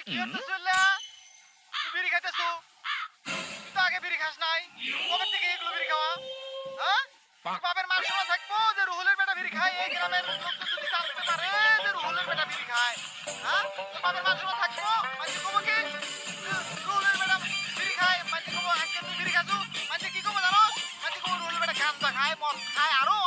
তুই কি করতেছ তুই বিড়ি খাইতেছ তুই তো আগে বিড়ি খাস নাই কবে থেকে এগুলো বিড়ি খাওয়া হ্যাঁ তোর বাপের মান সম্মান থাকবো যে রুহুলের বেটা বিড়ি খায় এই গ্রামের লোকজন যদি জানতে পারে যে রুহুলের বেটা বিড়ি খায় হ্যাঁ তোর বাপের মান সম্মান থাকবো মানে কব কি রুহুলের বেটা বিড়ি খায় মানে কব আজকে তুই বিড়ি খাসু মানে কি কব জানো মানে কব রুহুলের বেটা গাঁজা খায় মদ খায় আরো